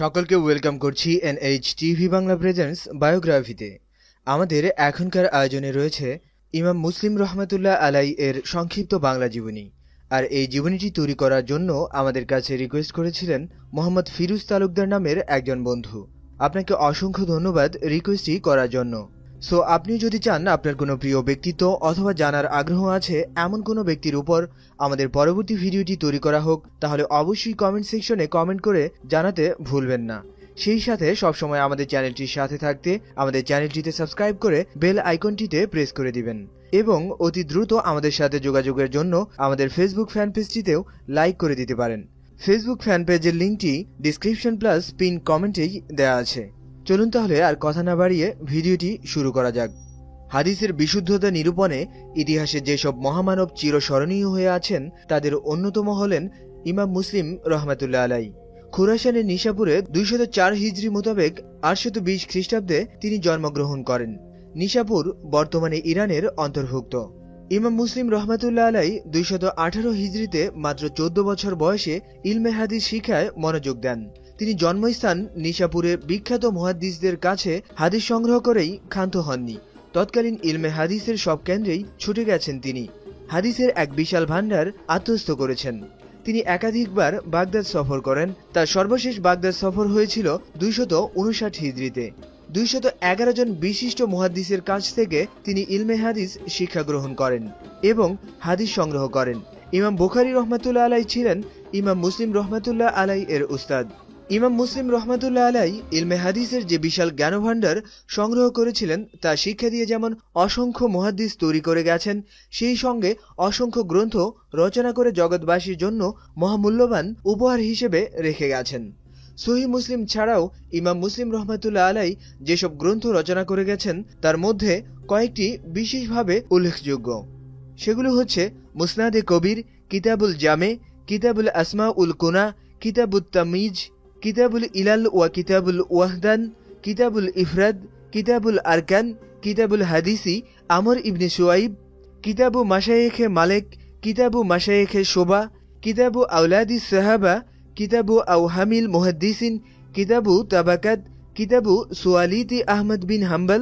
সকলকে ওয়েলকাম করছি NH TV Bangla presents বায়োগ্রাফিতে। আমাদের এখনকার আয়োজনে রয়েছে ইমাম মুসলিম রহমাতুল্লাহ আলাই এর সংক্ষিপ্ত বাংলা জীবনী। আর এই জীবনীটি তৈরি করার জন্য আমাদের কাছে রিকোয়েস্ট করেছিলেন মোহাম্মদ ফিরোজ তালুকদার নামের একজন বন্ধু। আপনাকে অসংখ্য ধন্যবাদ রিকোয়েস্টটি করার জন্য। সো আপনি যদি চান আপনার কোনো প্রিয় ব্যক্তিত্ব অথবা জানার আগ্রহ আছে এমন কোনো ব্যক্তির উপর আমাদের পরবর্তী ভিডিওটি তৈরি করা হোক, তাহলে অবশ্যই কমেন্ট সেকশনে কমেন্ট করে জানাতে ভুলবেন না। সেই সাথে সবসময় আমাদের চ্যানেলটির সাথে থাকতে আমাদের চ্যানেলটিতে সাবস্ক্রাইব করে বেল আইকনটিতে প্রেস করে দিবেন এবং অতি দ্রুত আমাদের সাথে যোগাযোগের জন্য আমাদের ফেসবুক ফ্যান পেজটিতেও লাইক করে দিতে পারেন। ফেসবুক ফ্যান পেজের লিঙ্কটি ডিসক্রিপশন প্লাস পিন কমেন্টেই দেওয়া আছে। চলুন তাহলে আর কথা না বাড়িয়ে ভিডিওটি শুরু করা যাক। হাদিসের বিশুদ্ধতা নিরূপণে ইতিহাসে যেসব মহামানব চিরস্মরণীয় হয়ে আছেন তাদের অন্যতম হলেন ইমাম মুসলিম রহমাতুল্লাহ আলাই। খুরাসানের নিশাপুরে 204 হিজরি মোতাবেক 820 খ্রিস্টাব্দে তিনি জন্মগ্রহণ করেন। নিশাপুর বর্তমানে ইরানের অন্তর্ভুক্ত। ইমাম মুসলিম রহমাতুল্লাহ আলাই 218 হিজরিতে মাত্র 14 বছর বয়সে ইলমে হাদিস শিক্ষায় মনোযোগ দেন। তিনি জন্মস্থান নিশাপুরের বিখ্যাত মুহাদ্দিসদের কাছে হাদিস সংগ্রহ করেই ক্ষান্ত হননি। তৎকালীন ইলমে হাদিসের সব কেন্দ্রেই ছুটে গেছেন তিনি। হাদিসের এক বিশাল ভান্ডার আত্মস্থ করেছেন। তিনি একাধিকবার বাগদাদ সফর করেন। তার সর্বশেষ বাগদাদ সফর হয়েছিল 259 হিজরিতে। 211 জন বিশিষ্ট মুহাদ্দিসের কাছ থেকে তিনি ইলমে হাদিস শিক্ষা গ্রহণ করেন এবং হাদিস সংগ্রহ করেন। ইমাম বুখারী রহমাতুল্লাহ আলাই ছিলেন ইমাম মুসলিম রহমাতুল্লাহ আলাই এর উস্তাদ। ইমাম মুসলিম রহমাতুল্লাহ আলাই ইলমে হাদিসের যে বিশাল জ্ঞানভাণ্ডার সংগ্রহ করেছিলেন তা শিক্ষা দিয়ে যেমন অসংখ্য মুহাদ্দিস তৈরি করে গেছেন, সেই সঙ্গে অসংখ্য গ্রন্থ রচনা করে জগৎবাসীর জন্য মহামূল্যবান উপহার হিসেবে রেখে গেছেন। সহিহ মুসলিম ছাড়াও ইমাম মুসলিম রহমাতুল্লাহ আলাই যেসব গ্রন্থ রচনা করে গেছেন তার মধ্যে কয়েকটি বিশেষভাবে উল্লেখযোগ্য। সেগুলো হচ্ছে মুসনাদে কবির, কিতাবুল জামে, কিতাবুল আসমা উল কুনা, কিতাবুত তামিজ, কিতাবুল ইলাল ওয়া কিতাবুল ওয়াহদান, কিতাবুল ইফরাদ, কিতাবুল আরকান, কিতাবুল হাদিসি আমর ইবনে শুআইব, কিতাবু মাশায়েখে মালেক, কিতাবু মাশায়েখে শোবা, কিতাবু আওলাদিস সাহাবা, কিতাবু আওহামিল মুহাদ্দিসিন, কিতাবু তাবাকাত, কিতাবু সুয়ালিতি আহমদ বিন হাম্বল,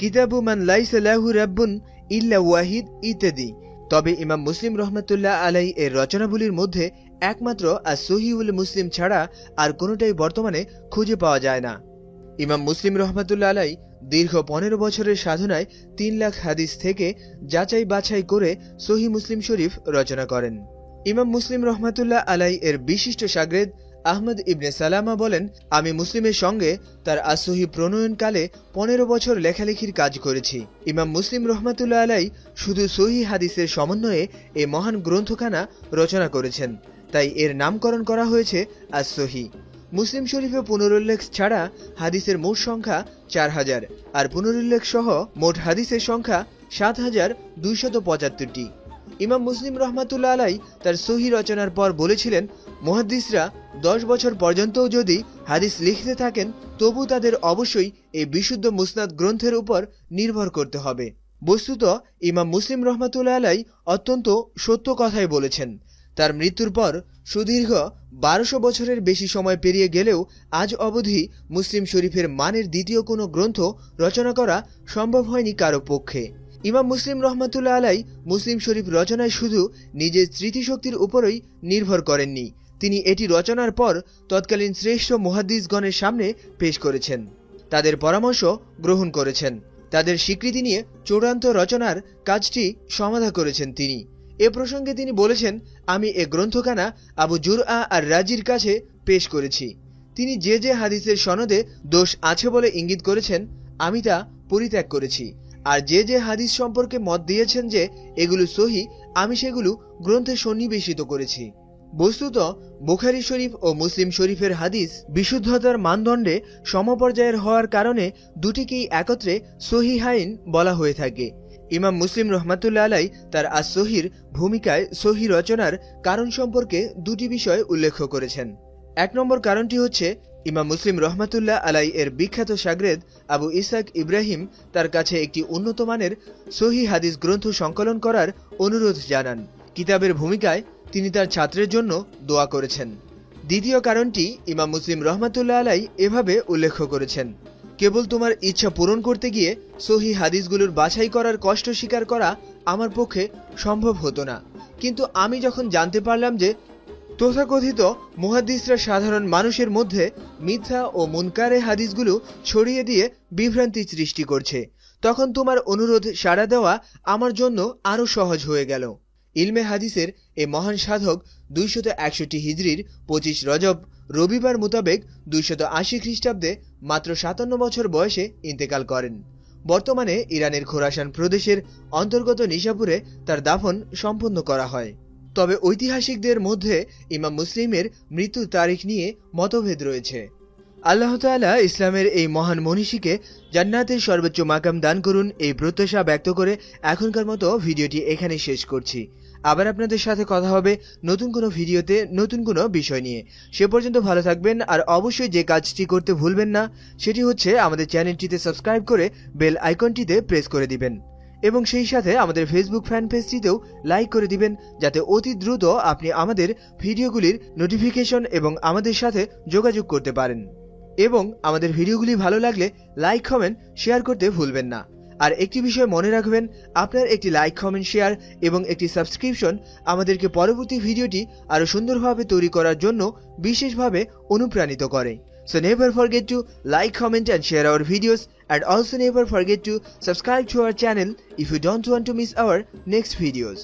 কিতাবু মান লাইসা লাহু রাব্বুন ইল্লা ওয়াহিদ ইত্যাদি। তবে ইমাম মুসলিম রহমাতুল্লাহ আলাই এর রচনাবলীর মধ্যে একমাত্র as-সহিহুল মুসলিম ছাড়া আর কোনোটাই বর্তমানে খুঁজে পাওয়া যায় না। ইমাম মুসলিম রহমাতুল্লাহ আলাই দীর্ঘ 15 বছরের সাধনায় 3 লাখ হাদিস থেকে যাচাই বাছাই করে সহিহ মুসলিম শরীফ রচনা করেন। ইমাম মুসলিম রহমাতুল্লাহ আলাই এর বিশিষ্ট শাগরেদ আহমদ ইবনে সালামা বলেন, আমি মুসলিমের সঙ্গে তার আসহি প্রণয়নকালে 15 বছর লেখালেখির কাজ করেছি। ইমাম মুসলিম রহমাতুল্লাহ আলাই শুধু সহিহ হাদিসের সমন্বয়ে এই মহান গ্রন্থখানা রচনা করেছেন, তাই এর নামকরণ করা হয়েছে as-সহিহ। মুসলিম শরীফে পুনরুল্লেখ ছাড়া হাদিসের মোট সংখ্যা 4000 আর পুনরুল্লেখ সহ মোট হাদিসের সংখ্যা 7275টি। ইমাম মুসলিম রহমাতুল্লাহ আলাই তার সহিহ রচনার পর বলেছিলেন, মুহাদ্দিসরা 10 বছর পর্যন্তও যদি হাদিস লিখতে থাকেন তবু তাদের অবশ্যই এই বিশুদ্ধ মুসনাদ গ্রন্থের উপর নির্ভর করতে হবে। বস্তুত ইমাম মুসলিম রহমাতুল্লাহ আলাই অত্যন্ত সত্য কথাই বলেছেন। তার মৃত্যুর পর সুদীর্ঘ 1200 বছরের বেশি সময় পেরিয়ে গেলেও আজ অবধি মুসলিম শরীফের মানের দ্বিতীয় কোনো গ্রন্থ রচনা করা সম্ভব হয়নি কারো পক্ষে। ইমাম মুসলিম রহমাতুল্লাহ আলাই মুসলিম শরীফ রচনায় শুধু নিজের স্মৃতিশক্তির উপরই নির্ভর করেননি, তিনি এটি রচনার পর তৎকালীন শ্রেষ্ঠ মুহাদ্দিসগণের সামনে পেশ করেছেন, তাদের পরামর্শ গ্রহণ করেছেন, তাদের স্বীকৃতি নিয়ে চূড়ান্ত রচনার কাজটি সমাধা করেছেন তিনি। এ প্রসঙ্গে তিনি বলেছেন, আমি এ গ্রন্থখানা আবু জুরআ আর রাজির কাছে পেশ করেছি। তিনি যে যে হাদিসের সনদে দোষ আছে বলে ইঙ্গিত করেছেন আমি তা পরিত্যাগ করেছি, আর যে যে হাদিস সম্পর্কে মত দিয়েছেন যে এগুলো সহিহ আমি সেগুলো গ্রন্থে সন্নিবেশিত করেছি। বস্তুত বুখারী শরীফ ও মুসলিম শরীফের হাদিস বিশুদ্ধতার মানদণ্ডে সমপর্যায়ের হওয়ার কারণে দুটিকেই একত্রে সহিহাইন বলা হয়ে থাকে। ইমাম মুসলিম রহমাতুল্লাহ আলাই তার as-সহিহর ভূমিকায় সহিহ রচনার কারণ সম্পর্কে দুটি বিষয় উল্লেখ করেছেন। 1 নম্বর কারণটি হচ্ছে ইমাম মুসলিম রহমাতুল্লাহ আলাই এর বিখ্যাত শাগরেদ আবু ইসহাক ইব্রাহিম তার কাছে একটি উন্নত মানের সহিহ হাদিস গ্রন্থ সংকলন করার অনুরোধ জানান। কিতাবের ভূমিকায় তিনি তার ছাত্রের জন্য দোয়া করেছেন। দ্বিতীয় কারণটি ইমাম মুসলিম রহমাতুল্লাহ আলাই এভাবে উল্লেখ করেছেন, কেবল তোমার ইচ্ছা পূরণ করতে গিয়ে সহিহ হাদিসগুলোর বাছাই করার কষ্ট স্বীকার করা আমার পক্ষে সম্ভব হতো না, কিন্তু আমি যখন জানতে পারলাম যে তথাকথিত মুহাদ্দিসরা সাধারণ মানুষের মধ্যে মিথ্যা ও মুনকারে হাদিসগুলো ছড়িয়ে দিয়ে বিভ্রান্তি সৃষ্টি করছে, তখন তোমার অনুরোধ সাড়া দেওয়া আমার জন্য আরও সহজ হয়ে গেল। ইলমে হাদিসের এ মহান সাধক 261 হিজরির 25 রজব রবিবার মোতাবেক 280 খ্রিস্টাব্দে মাত্র 57 বছর বয়সে ইন্তেকাল করেন। বর্তমানে ইরানের খোরাসান প্রদেশের অন্তর্গত নিশাপুরে তার দাফন সম্পন্ন করা হয়। তবে ঐতিহাসিকদের মধ্যে ইমাম মুসলিমের মৃত্যুর তারিখ নিয়ে মতভেদ রয়েছে। আল্লাহ তাআলা ইসলামের এই মহান মনীষীকে জান্নাতের সর্বোচ্চ মাকাম দান করুন, এই প্রত্যাশা ব্যক্ত করে এখনকার মতো ভিডিওটি এখানে শেষ করছি। আবার আপনাদের সাথে কথা হবে নতুন কোনো ভিডিওতে নতুন কোনো বিষয় নিয়ে। সে পর্যন্ত ভালো থাকবেন, আর অবশ্যই যে কাজটি করতে ভুলবেন না সেটি হচ্ছে আমাদের চ্যানেলটিতে সাবস্ক্রাইব করে বেল আইকনটিতে প্রেস করে দিবেন, এবং সেই সাথে আমাদের ফেসবুক ফ্যান পেজটিতেও লাইক করে দিবেন, যাতে অতি দ্রুত আপনি আমাদের ভিডিওগুলির নোটিফিকেশন এবং আমাদের সাথে যোগাযোগ করতে পারেন। এবং আমাদের ভিডিওগুলি ভালো লাগলে লাইক কমেন্ট শেয়ার করতে ভুলবেন না। আর একটি বিষয় মনে রাখবেন, আপনার একটি লাইক কমেন্ট শেয়ার এবং একটি সাবস্ক্রিপশন আমাদেরকে পরবর্তী ভিডিওটি আরো সুন্দরভাবে তৈরি করার জন্য বিশেষভাবে অনুপ্রাণিত করে। So never forget to like, comment and share our videos, and also never forget to subscribe to our channel if you don't want to miss our next videos.